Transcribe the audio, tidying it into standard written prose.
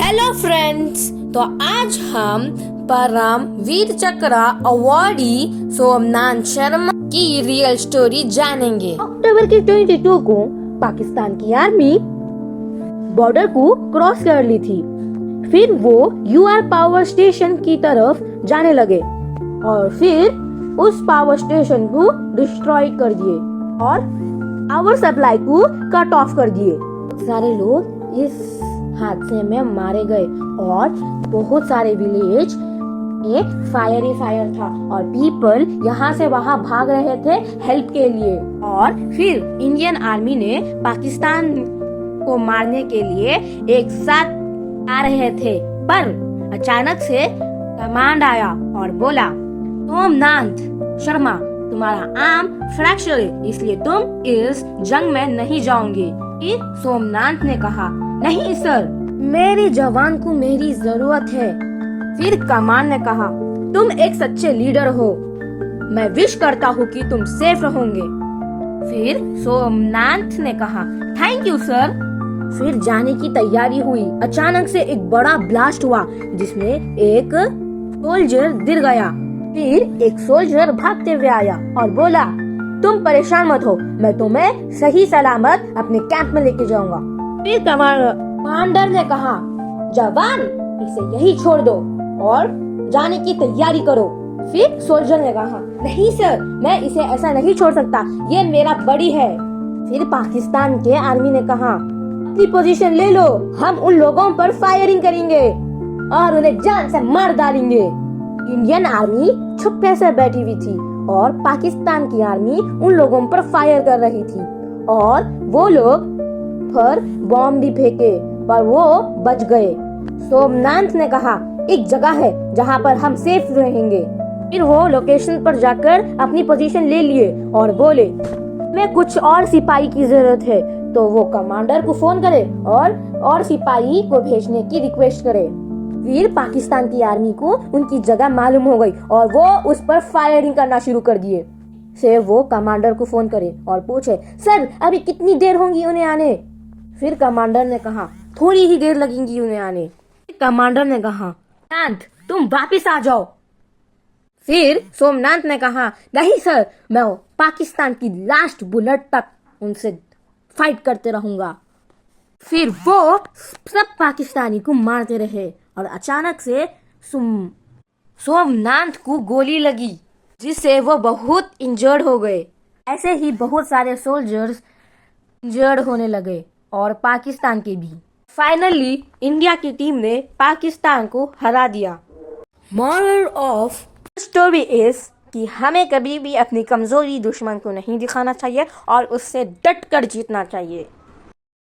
Hello friends, तो आज हम परम वीर चक्र अवार्डी सोमनाथ शर्मा की रियल स्टोरी जानेंगे। अक्टूबर के 22 को पाकिस्तान की आर्मी बॉर्डर को क्रॉस कर ली थी। फिर वो यूआर पावर स्टेशन की तरफ जाने लगे और फिर उस पावर स्टेशन को डिस्ट्रॉय कर दिए और पावर सप्लाई को कट ऑफ कर दिए। सारे लोग इस हादसे में मारे गए और बहुत सारे विलेज में फायर ही फायर था और पीपल यहाँ से वहाँ भाग रहे थे हेल्प के लिए। और फिर इंडियन आर्मी ने पाकिस्तान को मारने के लिए एक साथ आ रहे थे, पर अचानक से कमांड आया और बोला, सोमनाथ शर्मा, तुम्हारा आर्म फ्रैक्चर है, इसलिए तुम इस जंग में नहीं जाओगे। फिर सोमनाथ ने कहा, नहीं सर, मेरे जवान को मेरी जरूरत है। फिर कमान ने कहा, तुम एक सच्चे लीडर हो, मैं विश करता हूँ कि तुम सेफ रहोगे। फिर सोमनाथ ने कहा, थैंक यू सर। फिर जाने की तैयारी हुई। अचानक से एक बड़ा ब्लास्ट हुआ जिसमें एक सोल्जर गिर गया। फिर एक सोल्जर भागते हुए आया और बोला, तुम परेशान मत हो, मैं तुम्हें सही सलामत अपने कैंप में लेके जाऊंगा। फिर कमांडर ने कहा, जवान, इसे यही छोड़ दो और जाने की तैयारी करो। फिर सोल्जर ने कहा, नहीं सर, मैं इसे ऐसा नहीं छोड़ सकता, ये मेरा बड़ी है। फिर पाकिस्तान के आर्मी ने कहा, अपनी पोजीशन ले लो, हम उन लोगों पर फायरिंग करेंगे और उन्हें जान से मार डालेंगे। इंडियन आर्मी छुपे से बैठी हुई थी और पाकिस्तान की आर्मी उन लोगों पर फायर कर रही थी और वो लोग पर बॉम्ब भी फेंके, पर वो बच गए। सोमनाथ ने कहा, एक जगह है जहाँ पर हम सेफ रहेंगे। फिर वो लोकेशन पर जाकर अपनी पोजीशन ले लिए और बोले, मैं कुछ और सिपाही की जरूरत है। तो वो कमांडर को फोन करे और सिपाही को भेजने की रिक्वेस्ट करे। फिर पाकिस्तान की आर्मी को उनकी जगह मालूम हो गई और वो उस पर फायरिंग करना शुरू कर दिए। फिर वो कमांडर को फोन करे और पूछे, सर, अभी कितनी देर होगी उन्हें आने? फिर कमांडर ने कहा, थोड़ी ही देर लगेगी उन्हें आने। कमांडर ने कहा, सोमनाथ, तुम वापिस आ जाओ। फिर सोमनाथ ने कहा, नहीं सर, मैं पाकिस्तान की लास्ट बुलेट तक उनसे फाइट करते रहूंगा। फिर वो सब पाकिस्तानी को मारते रहे और अचानक से सोमनाथ को गोली लगी जिससे वो बहुत इंजर्ड हो गए। ऐसे ही बहुत सारे सोल्जर्स इंजर्ड होने लगे और पाकिस्तान के भी। फाइनली इंडिया की टीम ने पाकिस्तान को हरा दिया। मॉरल ऑफ स्टोरी इज कि हमें कभी भी अपनी कमजोरी दुश्मन को नहीं दिखाना चाहिए और उससे डट कर जीतना चाहिए।